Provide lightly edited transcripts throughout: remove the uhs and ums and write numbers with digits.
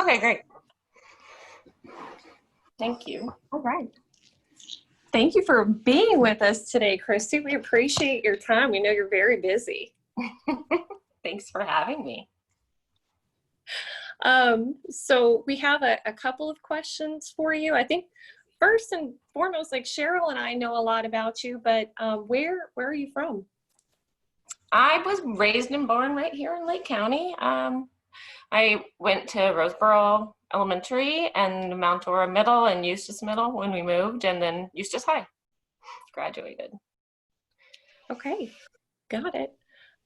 Okay, great. Thank you. All right. Thank you for being with us today, Kristi. We appreciate your time. We know you're very busy. Thanks for having me. So we have a couple of questions for you. I think first and foremost, like Cheryl and I know a lot about you, but where are you from? I was raised and born right here in Lake County. I went to Roseboro Elementary and Mount Dora Middle and Eustis Middle when we moved, and then Eustis High. Graduated. Okay, got it.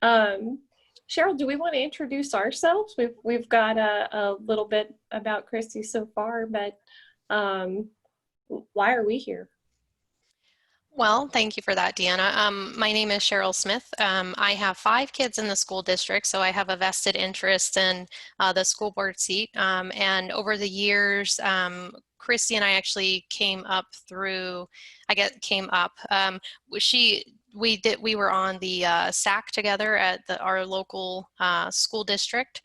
Cheryl, do we want to introduce ourselves? We've got a little bit about Kristi so far, but why are we here? Well, thank you for that, Deanna. My name is Cheryl Smith. I have 5 kids in the school district, so I have a vested interest in the school board seat. And over the years, Kristi and I actually came up through, we were on the SAC together at our local school district.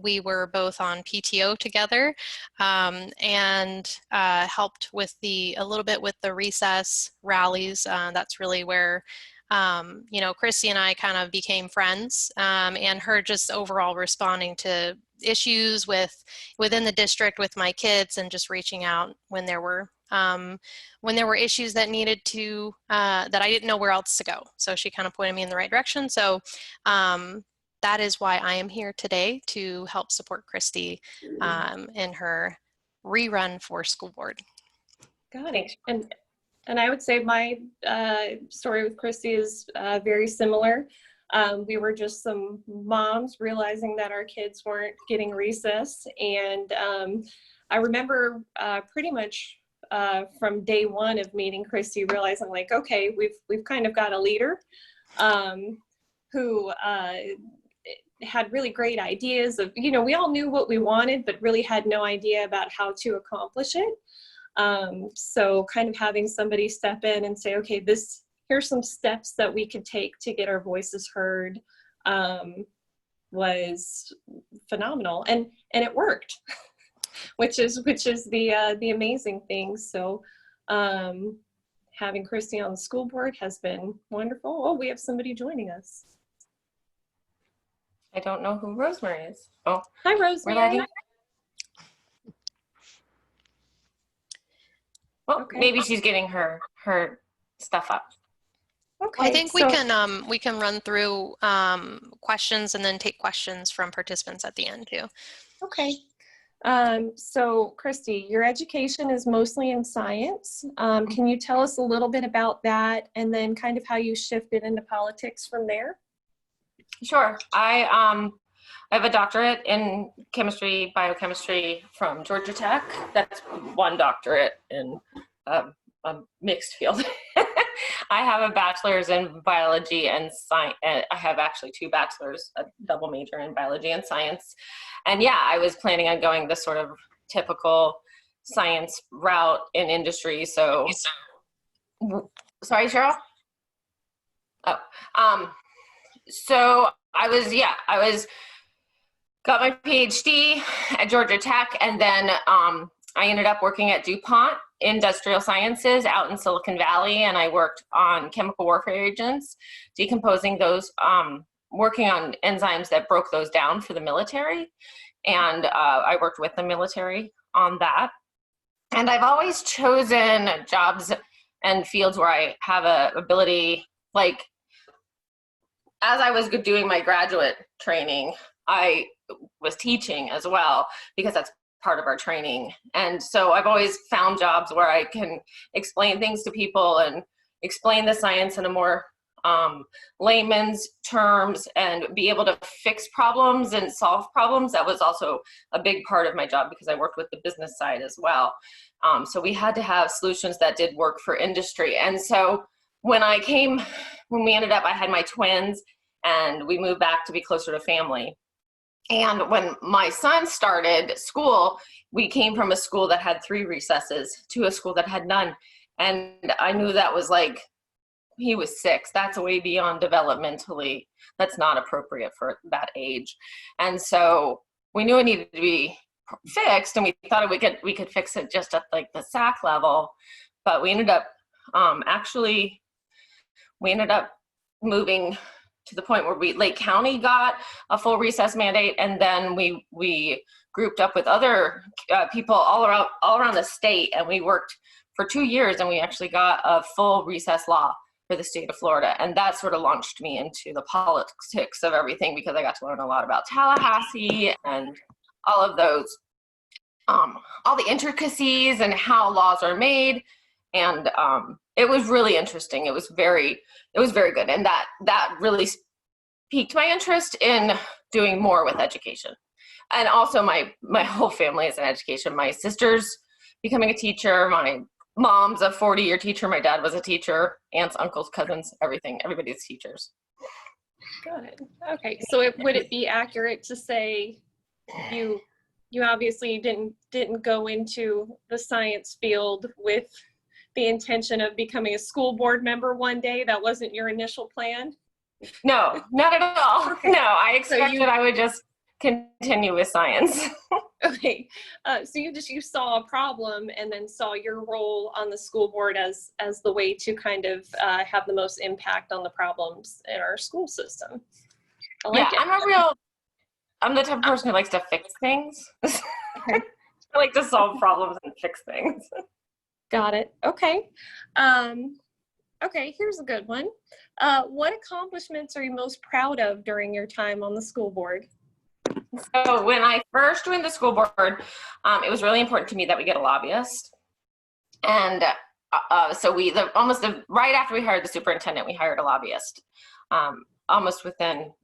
We were both on PTO together and helped with a little bit with the recess rallies. That's really where Kristi and I kind of became friends, and her just overall responding to issues within the district with my kids and just reaching out when there were issues that needed to, that I didn't know where else to go. So she kind of pointed me in the right direction. So that is why I am here today, to help support Kristi in her rerun for school board. Got it. And I would say my story with Kristi is very similar. We were just some moms realizing that our kids weren't getting recess. And I remember pretty much from day one of meeting Kristi, realizing like, okay, we've kind of got a leader who had really great ideas of, we all knew what we wanted, but really had no idea about how to accomplish it. So kind of having somebody step in and say, okay, here's some steps that we could take to get our voices heard, was phenomenal, and it worked, which is the amazing thing. So having Kristi on the school board has been wonderful. Oh, we have somebody joining us. I don't know who Rosemary is. Oh, hi, Rosemary. Well, okay. Maybe she's getting her stuff up. Okay. I think we can run through questions and then take questions from participants at the end too. Okay. So Kristi, your education is mostly in science. Can you tell us a little bit about that, and then kind of how you shifted into politics from there? Sure. I have a doctorate in chemistry, biochemistry from Georgia Tech. That's one doctorate in a mixed field. I have a bachelor's in biology and science. I have actually 2 bachelors, a double major in biology and science. And yeah, I was planning on going the sort of typical science route in industry. So, sorry, Cheryl? Oh, so I got my PhD at Georgia Tech, and then I ended up working at DuPont Industrial Sciences out in Silicon Valley, and I worked on chemical warfare agents, decomposing those, working on enzymes that broke those down for the military, and I worked with the military on that. And I've always chosen jobs and fields where I have a ability, like as I was doing my graduate training, I was teaching as well, because that's part of our training. And so I've always found jobs where I can explain things to people and explain the science in a more layman's terms and be able to fix problems and solve problems. That was also a big part of my job, because I worked with the business side as well. So we had to have solutions that did work for industry. And so when we ended up, I had my twins and we moved back to be closer to family. And when my son started school, we came from a school that had 3 recesses to a school that had none. And I knew that was like, he was 6. That's way beyond developmentally. That's not appropriate for that age. And so we knew it needed to be fixed, and we thought we could fix it just at like the SAC level, but we ended up moving to the point where Lake County got a full recess mandate, and then we grouped up with other people all around the state, and we worked for 2 years, and we actually got a full recess law for the state of Florida. And that sort of launched me into the politics of everything, because I got to learn a lot about Tallahassee and all of those, all the intricacies and how laws are made. And it was really interesting. It was very good. And that really piqued my interest in doing more with education. And also my whole family is in education. My sister's becoming a teacher. My mom's a 40-year teacher. My dad was a teacher. Aunts, uncles, cousins, everything. Everybody's teachers. Got it. Okay. So would it be accurate to say you obviously didn't go into the science field with the intention of becoming a school board member one day? That wasn't your initial plan? No, not at all. No, I expected I would just continue with science. Okay. So you saw a problem and then saw your role on the school board as the way to kind of have the most impact on the problems in our school system. I like it. I'm the type of person who likes to fix things. I like to solve problems and fix things. Got it. Okay. Okay, here's a good one. What accomplishments are you most proud of during your time on the school board? So when I first joined the school board, it was really important to me that we get a lobbyist. And so right after we hired the superintendent, we hired a lobbyist. Almost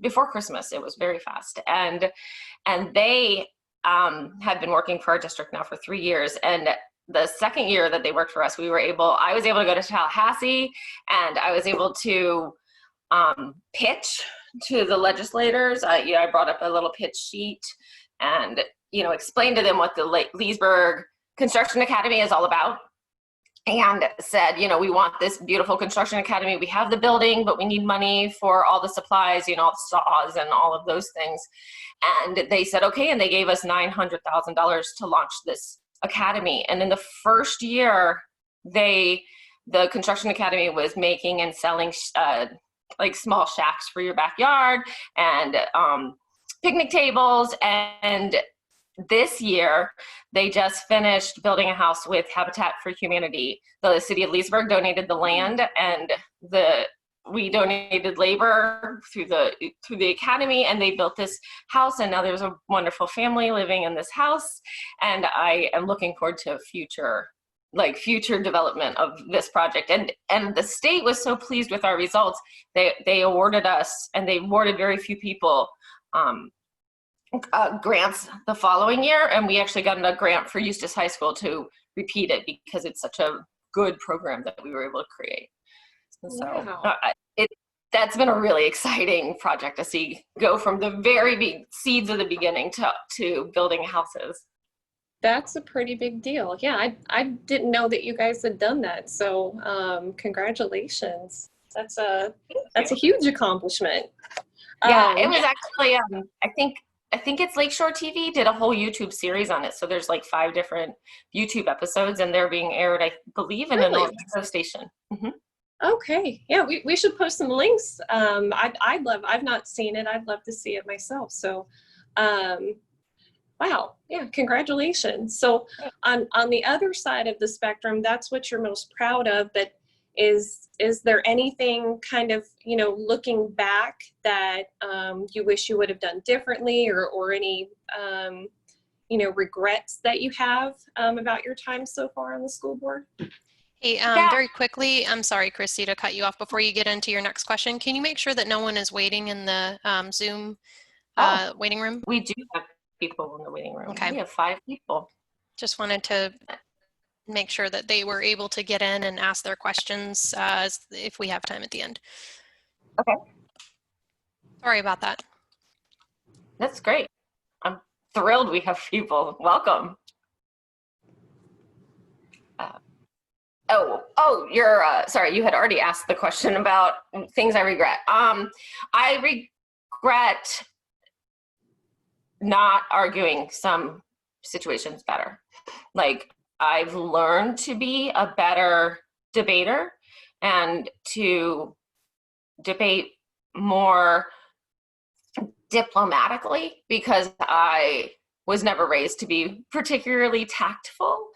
before Christmas. It was very fast. And they had been working for our district now for 3 years. And the second year that they worked for us, I was able to go to Tallahassee, and I was able to pitch to the legislators. I brought up a little pitch sheet and, explained to them what the Leesburg Construction Academy is all about. And said, we want this beautiful construction academy. We have the building, but we need money for all the supplies, all the saws and all of those things. And they said, okay. And they gave us $900,000 to launch this academy. And in the first year, the construction academy was making and selling like small shacks for your backyard and picnic tables. And this year, they just finished building a house with Habitat for Humanity. The city of Leesburg donated the land, and we donated labor through the academy, and they built this house. And now there's a wonderful family living in this house. And I am looking forward to future development of this project. And the state was so pleased with our results. They awarded us, and they awarded very few people grants the following year, and we actually got a grant for Eustis High School to repeat it because it's such a good program that we were able to create. And so that's been a really exciting project to see go from the very seeds of the beginning to building houses. That's a pretty big deal. Yeah, I didn't know that you guys had done that. So congratulations. That's a huge accomplishment. Yeah, it was actually I think it's Lakeshore TV did a whole YouTube series on it. So there's like 5 different YouTube episodes, and they're being aired, I believe, in a North Metro station. Mm-hmm. Okay. Yeah, we should post some links. I've not seen it. I'd love to see it myself. So, wow. Yeah, congratulations. So on the other side of the spectrum, that's what you're most proud of, but is there anything kind of, looking back that you wish you would have done differently, or any, regrets that you have about your time so far on the school board? Hey, very quickly, I'm sorry, Kristi, to cut you off before you get into your next question. Can you make sure that no one is waiting in the Zoom waiting room? We do have people in the waiting room. Okay. We have 5 people. Just wanted to make sure that they were able to get in and ask their questions if we have time at the end. Okay. Sorry about that. That's great. I'm thrilled we have people. Welcome. You're sorry, you had already asked the question about things I regret. I regret not arguing some situations better. Like, I've learned to be a better debater and to debate more diplomatically, because I was never raised to be particularly tactful.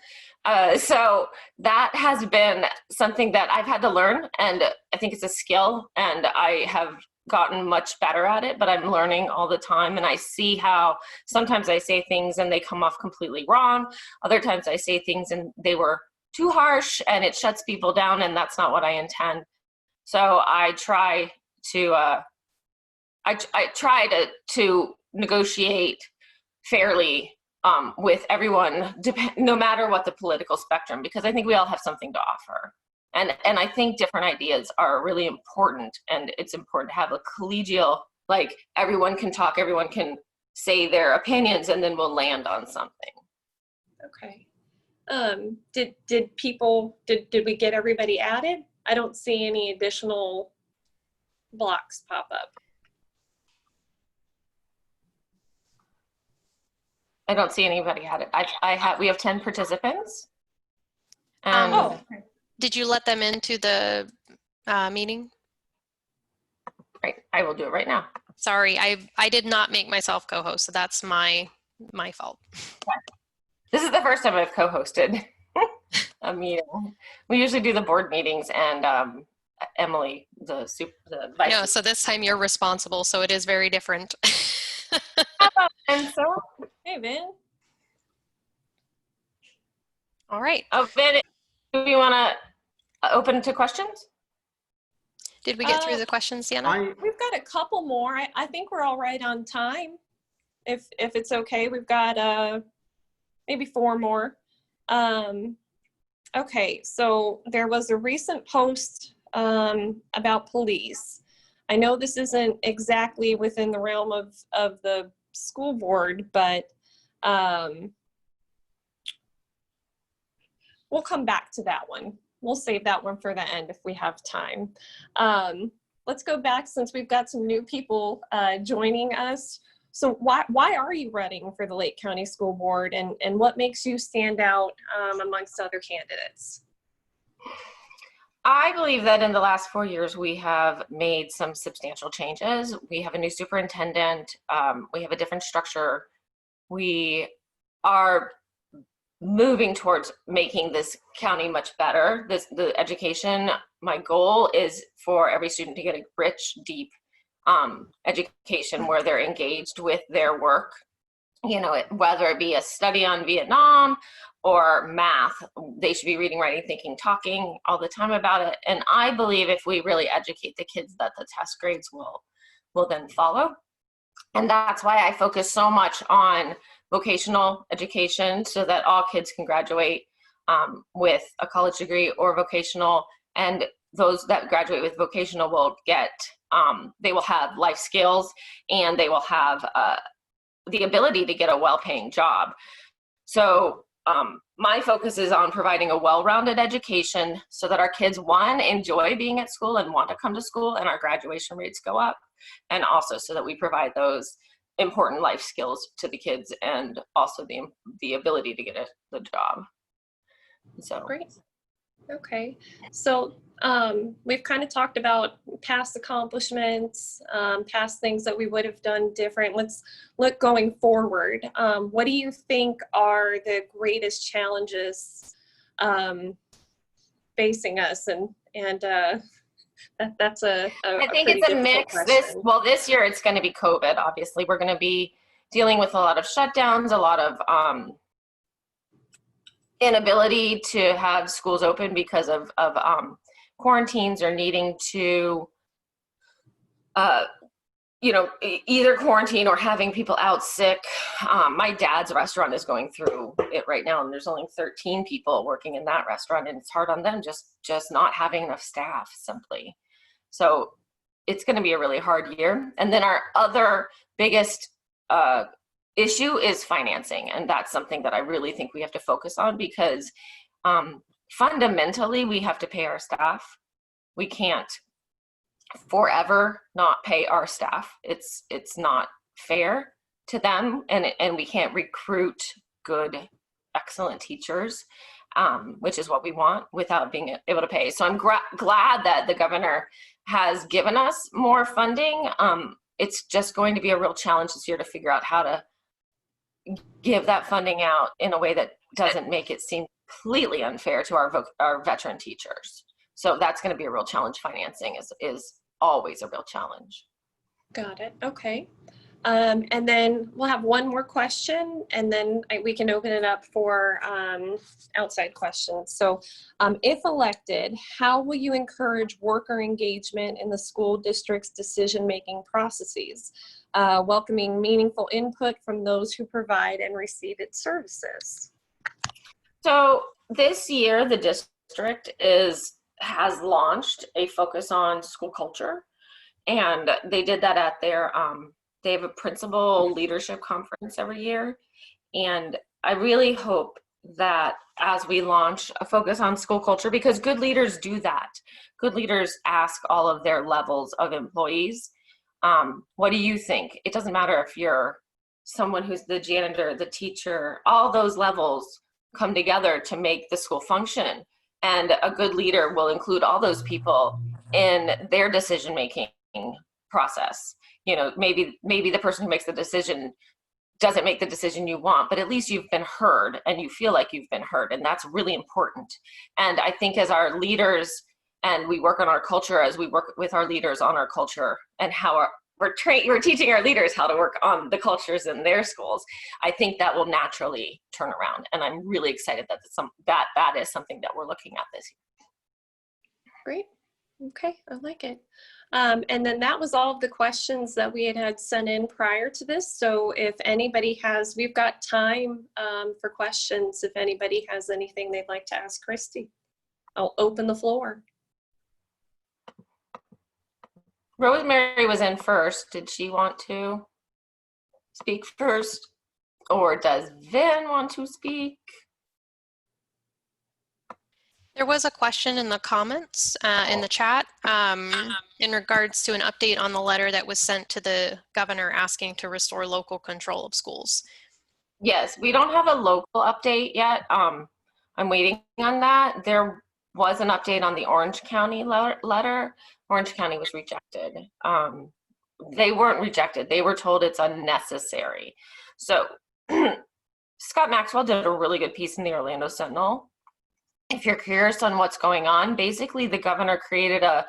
So that has been something that I've had to learn, and I think it's a skill, and I have gotten much better at it, but I'm learning all the time. And I see how sometimes I say things and they come off completely wrong. Other times I say things and they were too harsh and it shuts people down, and that's not what I intend. So I try to to negotiate fairly with everyone, no matter what the political spectrum, because I think we all have something to offer. And I think different ideas are really important, and it's important to have a collegial, like, everyone can talk, everyone can say their opinions, and then we'll land on something. Okay. Did we get everybody added? I don't see any additional blocks pop up. I don't see anybody added. We have 10 participants. And Okay. Did you let them into the meeting? right, I will do it right now. Sorry, I did not make myself co-host, so that's my fault. This is the first time I've co-hosted a meeting. We usually do the board meetings, and Emily, the vice. No, so this time you're responsible, so it is very different. And so, Hey, Vin. All right. Vin, do you want to open to questions? Did we get through the questions, Sienna? We've got a couple more. I think we're all right on time. If it's okay, we've got maybe 4 more. Okay, so there was a recent post about police. I know this isn't exactly within the realm of the school board, but we'll come back to that one. We'll save that one for the end if we have time. Let's go back, since we've got some new people joining us. So why are you running for the Lake County School Board, and what makes you stand out amongst other candidates? I believe that in the last 4 years, we have made some substantial changes. We have a new superintendent. We have a different structure. We are moving towards making this county much better. The education, my goal is for every student to get a rich, deep education where they're engaged with their work. You know, whether it be a study on Vietnam or math, they should be reading, writing, thinking, talking all the time about it. And I believe if we really educate the kids, that the test grades will then follow. And that's why I focus so much on vocational education, so that all kids can graduate with a college degree or vocational, and those that graduate with vocational will get, they will have life skills, and they will have the ability to get a well-paying job. So my focus is on providing a well-rounded education so that our kids, one, enjoy being at school and want to come to school, and our graduation rates go up, and also so that we provide those important life skills to the kids, and also the ability to get the job. So Great. Okay, so we've kind of talked about past accomplishments, past things that we would have done different. Let's look going forward. What do you think are the greatest challenges facing us? And that's I think it's a mix. This year it's going to be COVID. Obviously, we're going to be dealing with a lot of shutdowns, a lot of inability to have schools open because of quarantines, or needing to, either quarantine or having people out sick. My dad's restaurant is going through it right now, and there's only 13 people working in that restaurant, and it's hard on them just not having enough staff, simply. So it's going to be a really hard year. And then our other biggest issue is financing, and that's something that I really think we have to focus on, because fundamentally we have to pay our staff. We can't forever not pay our staff. It's not fair to them, and we can't recruit good, excellent teachers, which is what we want, without being able to pay. So I'm glad that the governor has given us more funding. It's just going to be a real challenge this year to figure out how to give that funding out in a way that doesn't make it seem completely unfair to our veteran teachers. So that's going to be a real challenge. Financing is always a real challenge. Got it. Okay. And then we'll have one more question, and then we can open it up for outside questions. So if elected, how will you encourage worker engagement in the school district's decision-making processes, welcoming meaningful input from those who provide and receive its services? So this year, the district has launched a focus on school culture, and they did that at their they have a principal leadership conference every year. And I really hope that as we launch a focus on school culture, because good leaders do that. Good leaders ask all of their levels of employees, what do you think? It doesn't matter if you're someone who's the janitor, the teacher, all those levels come together to make the school function. And a good leader will include all those people in their decision-making process. You know, maybe the person who makes the decision doesn't make the decision you want, but at least you've been heard and you feel like you've been heard, and that's really important. And I think as our leaders, and we work on our culture, as we work with our leaders on our culture and how we're teaching our leaders how to work on the cultures in their schools, I think that will naturally turn around. And I'm really excited that that is something that we're looking at this year. Great. Okay, I like it. And then that was all of the questions that we had sent in prior to this. So if anybody has, we've got time for questions. If anybody has anything they'd like to ask Kristi, I'll open the floor. Rosemary was in first. Did she want to speak first? Or does Vin want to speak? There was a question in the comments in the chat in regards to an update on the letter that was sent to the governor asking to restore local control of schools. Yes, we don't have a local update yet. I'm waiting on that. There was an update on the Orange County letter. Orange County was rejected. They weren't rejected. They were told it's unnecessary. So Scott Maxwell did a really good piece in the Orlando Sentinel. If you're curious on what's going on, basically the governor created a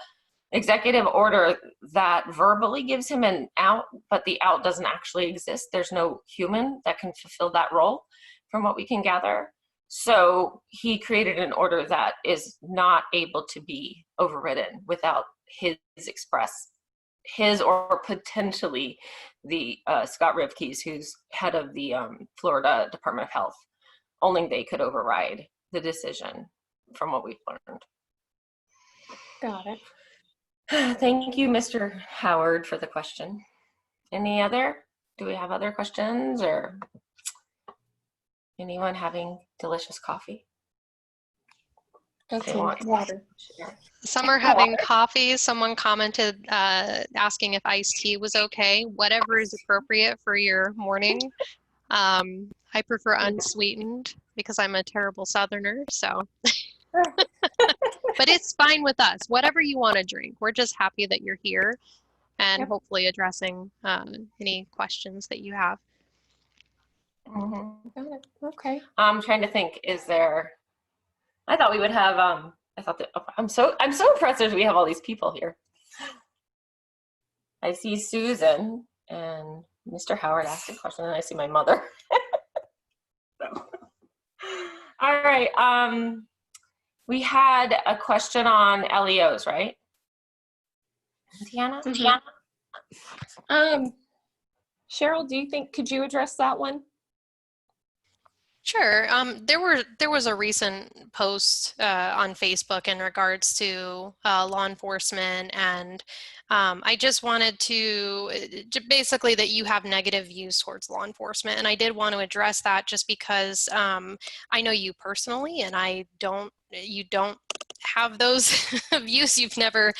executive order that verbally gives him an out, but the out doesn't actually exist. There's no human that can fulfill that role from what we can gather. So he created an order that is not able to be overridden without his or potentially the Scott Rivke's, who's head of the Florida Department of Health. Only they could override the decision from what we've learned. Got it. Thank you, Mr. Howard, for the question. Any other? Do we have other questions, or anyone having delicious coffee? That's water. Some are having coffee. Someone commented asking if iced tea was okay. Whatever is appropriate for your morning. I prefer unsweetened because I'm a terrible Southerner, so. But it's fine with us. Whatever you want to drink. We're just happy that you're here and hopefully addressing any questions that you have. Mm-hmm. Got it. Okay. I'm trying to think, is there, I thought we would have, I'm so impressed that we have all these people here. I see Susan and Mr. Howard asked a question, and I see my mother. So. All right, we had a question on LEOs, right? Deanna? Mm-hmm. Cheryl, could you address that one? Sure. There was a recent post on Facebook in regards to law enforcement, and I just wanted to basically that you have negative views towards law enforcement, and I did want to address that just because I know you personally, and you don't have those views. You've never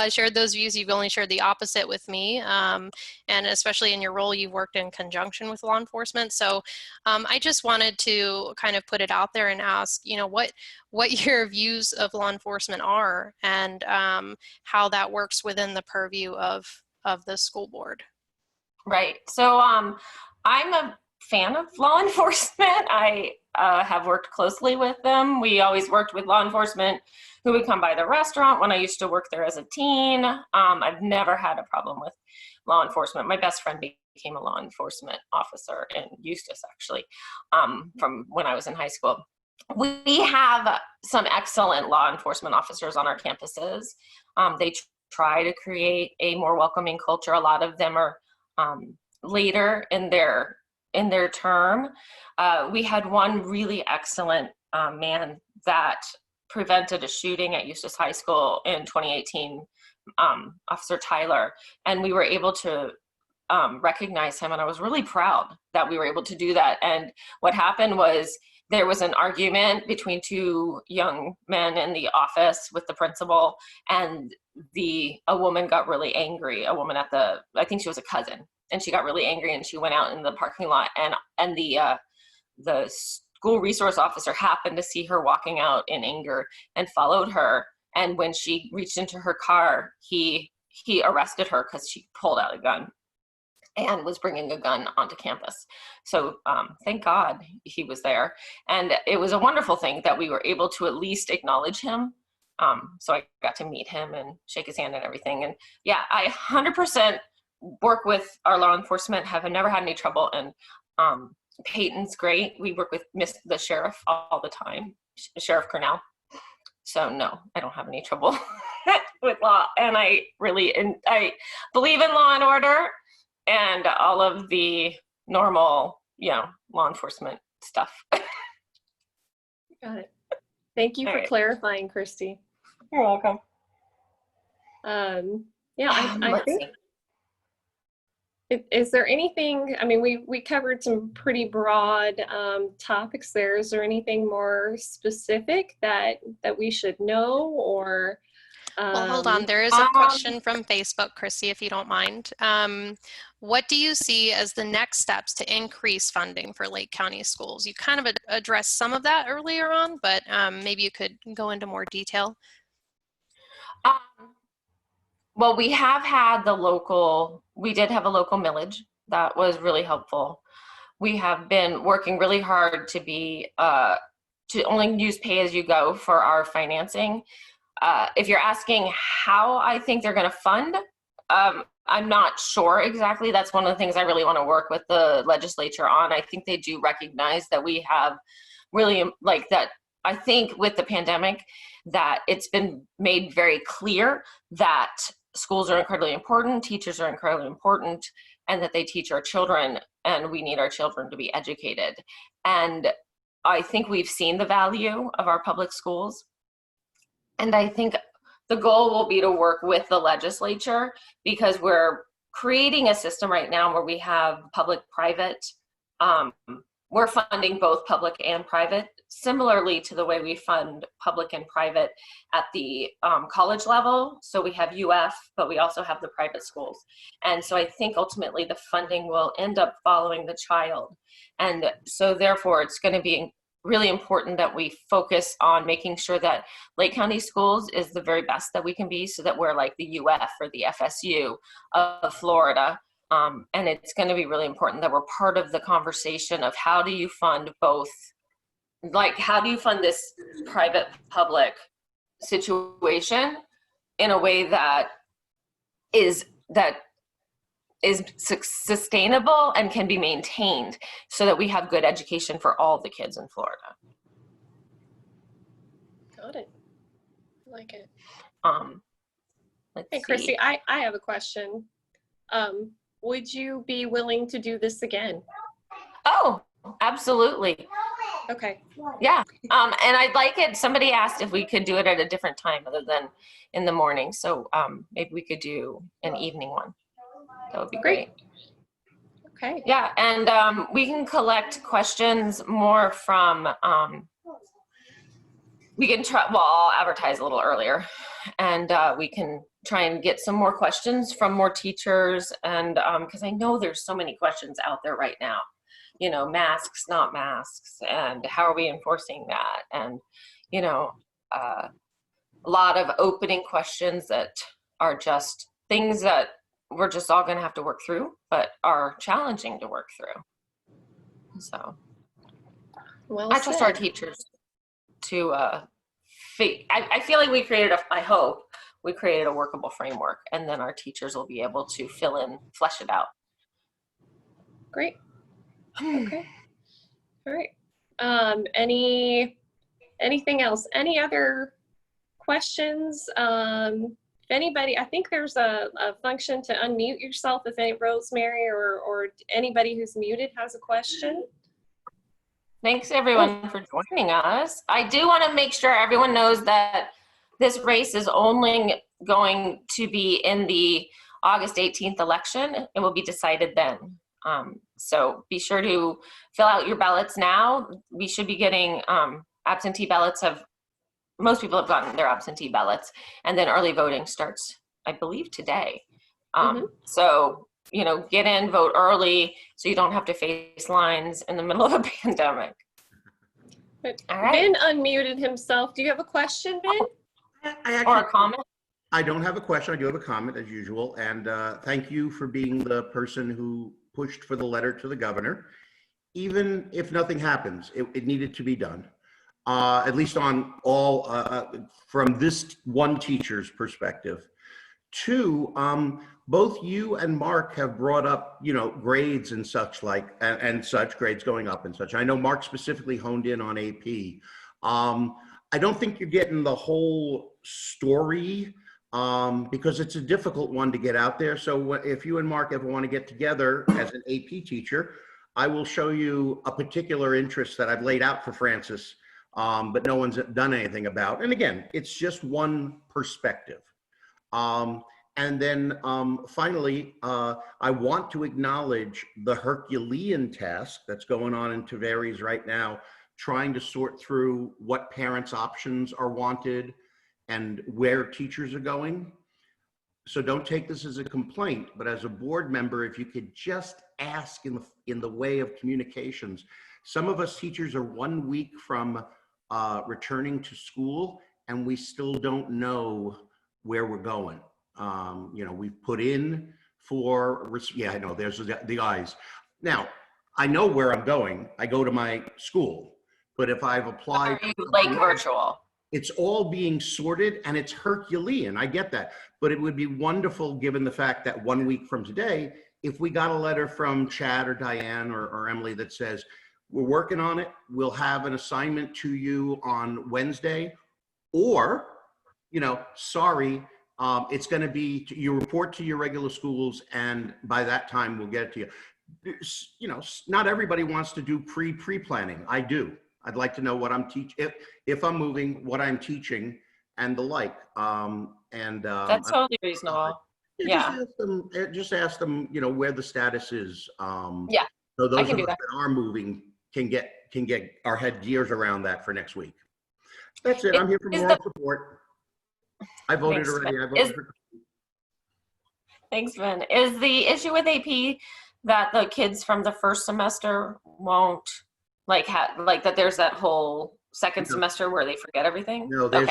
shared those views. You've only shared the opposite with me. And especially in your role, you've worked in conjunction with law enforcement. So I just wanted to kind of put it out there and ask, what your views of law enforcement are, and how that works within the purview of the school board. Right. So I'm a fan of law enforcement. I have worked closely with them. We always worked with law enforcement who would come by the restaurant when I used to work there as a teen. I've never had a problem with law enforcement. My best friend became a law enforcement officer in Eustis, actually, from when I was in high school. We have some excellent law enforcement officers on our campuses. They try to create a more welcoming culture. A lot of them are later in their term. We had one really excellent man that prevented a shooting at Eustis High School in 2018, Officer Tyler, and we were able to recognize him, and I was really proud that we were able to do that. And what happened was there was an argument between two young men in the office with the principal, and a woman got really angry, a woman I think she was a cousin, and she got really angry, and she went out in the parking lot, and the school resource officer happened to see her walking out in anger and followed her. And when she reached into her car, he arrested her because she pulled out a gun and was bringing a gun onto campus. So thank God he was there. And it was a wonderful thing that we were able to at least acknowledge him. So I got to meet him and shake his hand and everything. And yeah, I 100% work with our law enforcement, have never had any trouble. And Peyton's great. We work with the sheriff all the time, Sheriff Cornell. So no, I don't have any trouble with law. And I believe in law and order and all of the normal, law enforcement stuff. Got it. Thank you for clarifying, Kristi. You're welcome. I think, is there anything, I mean, we covered some pretty broad topics there. Is there anything more specific that we should know, or? Well, hold on. There is a question from Facebook, Kristi, if you don't mind. What do you see as the next steps to increase funding for Lake County schools? You kind of addressed some of that earlier on, but maybe you could go into more detail. Well, we did have a local millage that was really helpful. We have been working really hard to only use pay-as-you-go for our financing. If you're asking how I think they're going to fund, I'm not sure exactly. That's one of the things I really want to work with the legislature on. I think they do recognize that we have really, I think with the pandemic, that it's been made very clear that schools are incredibly important, teachers are incredibly important, and that they teach our children, and we need our children to be educated. And I think we've seen the value of our public schools. And I think the goal will be to work with the legislature, because we're creating a system right now where we have public-private. We're funding both public and private, similarly to the way we fund public and private at the college level. So we have UF, but we also have the private schools. And so I think ultimately the funding will end up following the child. And so therefore it's going to be really important that we focus on making sure that Lake County Schools is the very best that we can be, so that we're like the UF or the FSU of Florida. And it's going to be really important that we're part of the conversation of how do you fund both, how do you fund this private public situation in a way that is sustainable and can be maintained, so that we have good education for all the kids in Florida. Got it. I like it. Hey, Kristi, I have a question. Would you be willing to do this again? Oh, absolutely. Okay. Yeah. And I'd like it. Somebody asked if we could do it at a different time other than in the morning. So maybe we could do an evening one. That would be great. Okay. Yeah. And we can collect questions more from we can try, well, I'll advertise a little earlier, and we can try and get some more questions from more teachers, and because I know there's so many questions out there right now, you know, masks, not masks, and how are we enforcing that, and you know, a lot of opening questions that are just things that we're just all going to have to work through, but are challenging to work through. So Well I trust said. our teachers to I feel like we created I hope we created a workable framework, and then our teachers will be able to fill in, flesh it out. Great. Okay. All right. Anything else? Any other questions? If anybody, I think there's a function to unmute yourself if any, Rosemary or anybody who's muted has a question. Thanks everyone for joining us. I do want to make sure everyone knows that this race is only going to be in the August 18th election. It will be decided then. So be sure to fill out your ballots now. We should be getting absentee ballots. Most people have gotten their absentee ballots, and then early voting starts, I believe, today. So, you know, get in, vote early, so you don't have to face lines in the middle of a pandemic. All right. Ben unmuted himself. Do you have a question, Ben? Or a comment? I don't have a question. I do have a comment as usual. And thank you for being the person who pushed for the letter to the governor. Even if nothing happens, it needed to be done. At least on all, from this one teacher's perspective. Two, both you and Mark have brought up, you know, grades and such like, and such grades going up and such. I know Mark specifically honed in on AP. I don't think you're getting the whole story because it's a difficult one to get out there. So if you and Mark ever want to get together as an AP teacher, I will show you a particular interest that I've laid out for Francis, but no one's done anything about. And again, it's just one perspective. And then finally, I want to acknowledge the Herculean task that's going on in Tavares right now, trying to sort through what parents' options are wanted and where teachers are going. So don't take this as a complaint, but as a board member, if you could just ask in the way of communications. Some of us teachers are 1 week from returning to school, and we still don't know where we're going. You know, we've put in for, yeah, I know, there's the eyes. Now, I know where I'm going. I go to my school, but if I've applied, Like virtual. it's all being sorted and it's Herculean. I get that, but it would be wonderful given the fact that 1 week from today, if we got a letter from Chad or Diane or Emily that says, we're working on it, we'll have an assignment to you on Wednesday, or, you know, sorry, it's going to be, you report to your regular schools, and by that time we'll get it to you. You know, not everybody wants to do pre-planning. I do. I'd like to know what I'm teaching, if I'm moving, what I'm teaching, and the like. That's totally reasonable. Yeah. Just ask them, you know, where the status is. Yeah, so those I can of do us that. that are moving can get our head gears around that for next week. That's it. I'm here for moral support. I voted already. I voted for. Thanks, Ben. Is the issue with AP that the kids from the first semester won't like that there's that whole second semester where they forget everything? No, there's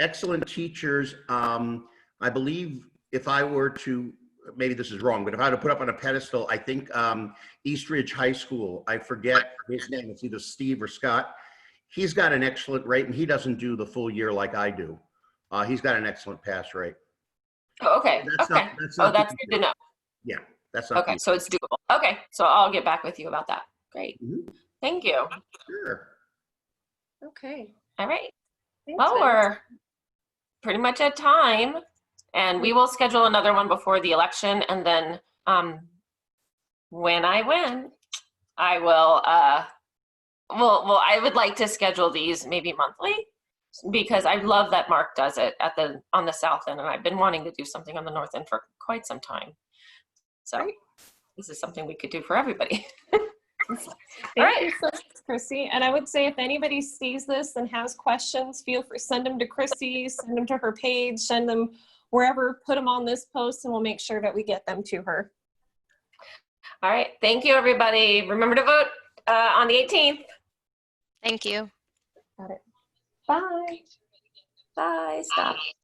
excellent teachers. I believe if I were to, maybe this is wrong, but if I had to put up on a pedestal, I think Eastridge High School, I forget his name, it's either Steve or Scott. He's got an excellent rate, and he doesn't do the full year like I do. He's got an excellent pass rate. Oh, okay. That's okay. That's good to know. Yeah, that's not okay. So it's doable. Okay, so I'll get back with you about that. Great. Thank you. Sure. Okay. All right. Thanks, Well, Ben. we're pretty much at time, and we will schedule another one before the election, and then when I win, I will. Well, I would like to schedule these maybe monthly, because I love that Mark does it on the south end, and I've been wanting to do something on the north end for quite some time. So this is something we could do for everybody. All right. Kristi. And I would say if anybody sees this and has questions, feel free, send them to Kristi, send them to her page, send them wherever, put them on this post, and we'll make sure that we get them to her. All right. Thank you, everybody. Remember to vote on the 18th. Thank you. Got it. Bye. Bye. Stop.